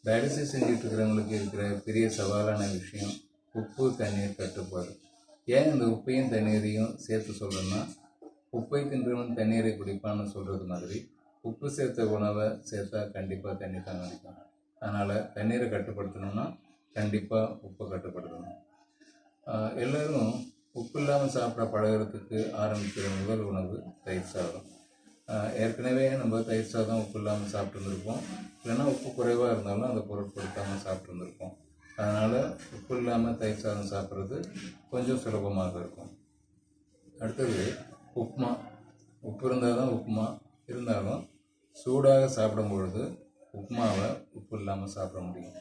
Dialysis செஞ்சுட்டு இருக்கிறவங்களுக்கு இருக்கிற பெரிய சவாலான விஷயம் உப்பு தண்ணீர் கட்டுப்பாடு. ஏன் இந்த உப்பையும் தண்ணீரையும் சேர்த்து சொல்கிறேன்னா, உப்பை தின்றவன் தண்ணீரை குடிப்பான்னு சொல்கிறது மாதிரி உப்பு சேர்த்த உணவை சேர்த்தா கண்டிப்பாக தண்ணி தான் குடிக்கும். அதனால் தண்ணீரை கட்டுப்படுத்தணும்னா கண்டிப்பாக உப்பை கட்டுப்படுத்தணும். எல்லோரும் உப்பு இல்லாமல் சாப்பிட பழகிறதுக்கு ஆரம்பிக்கிற முதல் உணவு தயிர் சாதம். ஏற்கனவே நம்ம தயிர் சாதம் உப்பு இல்லாமல் சாப்பிட்டுருந்துருப்போம், இல்லைன்னா உப்பு குறைவாக இருந்தாலும் அதை பொருட்படுத்தாமல் சாப்பிட்டுருந்துருப்போம். அதனால் உப்பு இல்லாமல் தயிர் சாதம் சாப்பிட்றது கொஞ்சம் சுலபமாக இருக்கும். அடுத்தது உப்புமா. உப்பு இருந்தால் தான் உப்புமா. இருந்தாலும் சூடாக சாப்பிடும் பொழுது உப்புமாவை உப்பு இல்லாமல் சாப்பிட முடியும்.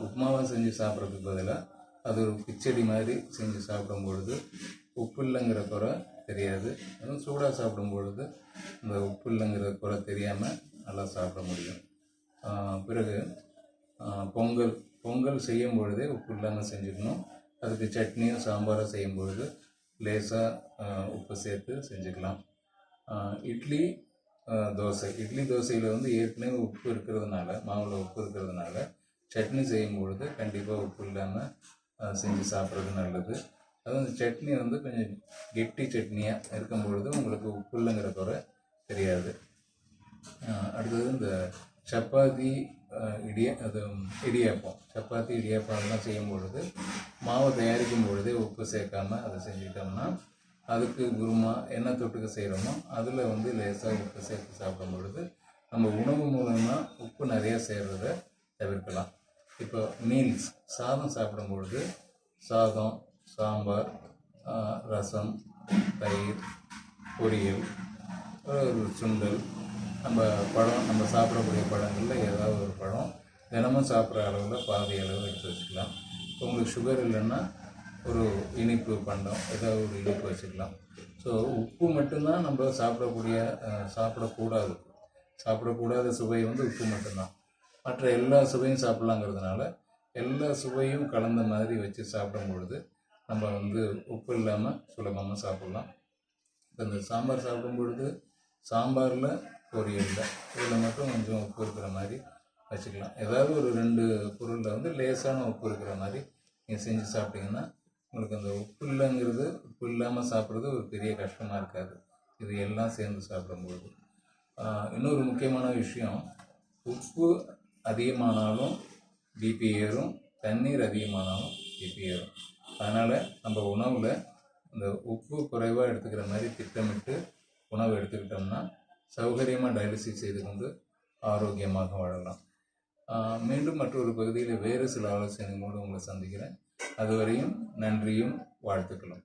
உப்புமாவை செஞ்சு சாப்பிட்றதுக்கு பதிலாக அது ஒரு கிச்சடி மாதிரி செஞ்சு சாப்பிடும் பொழுது உப்பு இல்லைங்கிற குறை தெரியாது. அதுவும் சூடாக சாப்பிடும் பொழுது இந்த உப்பு இல்லைங்கிற குறை தெரியாமல் நல்லா சாப்பிட முடியும். பிறகு பொங்கல் செய்யும் பொழுதே உப்பு இல்லாமல் செஞ்சுக்கணும். அதுக்கு சட்னியும் சாம்பாரும் செய்யும் பொழுது லேசாக உப்பு சேர்த்து செஞ்சுக்கலாம். இட்லி தோசையில் வந்து ஏற்கனவே உப்பு இருக்கிறதுனால, மாவில் உப்பு இருக்கிறதுனால சட்னி செய்யும் பொழுது கண்டிப்பாக உப்பு இல்லாமல் செஞ்சு சாப்பிட்றது நல்லது. அதுவும் இந்த சட்னி வந்து கொஞ்சம் கெட்டி சட்னியாக இருக்கும் பொழுது உங்களுக்கு உப்பு இல்லைங்கிற குறை தெரியாது. அடுத்தது இந்த சப்பாத்தி இடியாப்பம். சப்பாத்தி இடியாப்பம்லாம் செய்யும் பொழுது மாவை தயாரிக்கும் பொழுதே உப்பு சேர்க்காமல் அதை செஞ்சுக்கிட்டோம்னா அதுக்கு குருமா என்ன தொட்டுக்க செய்கிறோமோ அதில் வந்து லேசாக உப்பு சேர்த்து சாப்பிடும் பொழுது நம்ம உணவு மூலமாக உப்பு நிறையா சேர்றதை தவிர்க்கலாம். இப்போ மீல்ஸ் சாதம் சாப்பிடும் பொழுது சாதம், சாம்பார், ரசம், தயிர், பொரியல், ஒரு சுண்டல், நம்ம சாப்பிடக்கூடிய பழங்களில் ஏதாவது ஒரு பழம் தினமும் சாப்பிட்ற அளவில் பாதி அளவு எடுத்து வச்சுக்கலாம். இப்போ உங்களுக்கு சுகர் இல்லைன்னா ஒரு இனிப்பு பண்டம் ஏதாவது ஒரு இனிப்பு வச்சுக்கலாம். ஸோ உப்பு மட்டும்தான் நம்ம சாப்பிடக்கூடாத சுவை வந்து உப்பு மட்டும்தான். மற்ற எல்லா சுவையும் சாப்பிட்லாங்கிறதுனால எல்லா சுவையும் கலந்த மாதிரி வச்சு சாப்பிடும் பொழுது நம்ம வந்து உப்பு இல்லாமல் சுலபமாக சாப்பிட்லாம். இப்போ இந்த சாம்பார் சாப்பிடும் பொழுது சாம்பாரில் பொரியலில் இதில் மட்டும் கொஞ்சம் உப்பு இருக்கிற மாதிரி வச்சுக்கலாம். ஏதாவது ஒரு 2 பொருளில் வந்து லேசான உப்பு இருக்கிற மாதிரி நீங்கள் செஞ்சு சாப்பிட்டீங்கன்னா உங்களுக்கு அந்த உப்பு இல்லாமல் சாப்பிட்றது ஒரு பெரிய கஷ்டமாக இருக்காது, இது எல்லாம் சேர்ந்து சாப்பிடும்பொழுது. இன்னொரு முக்கியமான விஷயம், உப்பு அதிகமானாலும் பிபி ஏறும், தண்ணீர் அதிகமானாலும் பிபி ஏறும். அதனால் நம்ம உணவில் இந்த உப்பு குறைவாக எடுத்துக்கிற மாதிரி திட்டமிட்டு உணவு எடுத்துக்கிட்டோம்னா சௌகரியமாக டயாலிசிஸ் செய்து கொண்டு ஆரோக்கியமாக வாழலாம். மீண்டும் மற்றொரு பகுதியில் வேறு சில ஆலோசனைகளோடு உங்களை சந்திக்கிறேன். அதுவரையும் நன்றியும் வாழ்த்துக்களும்.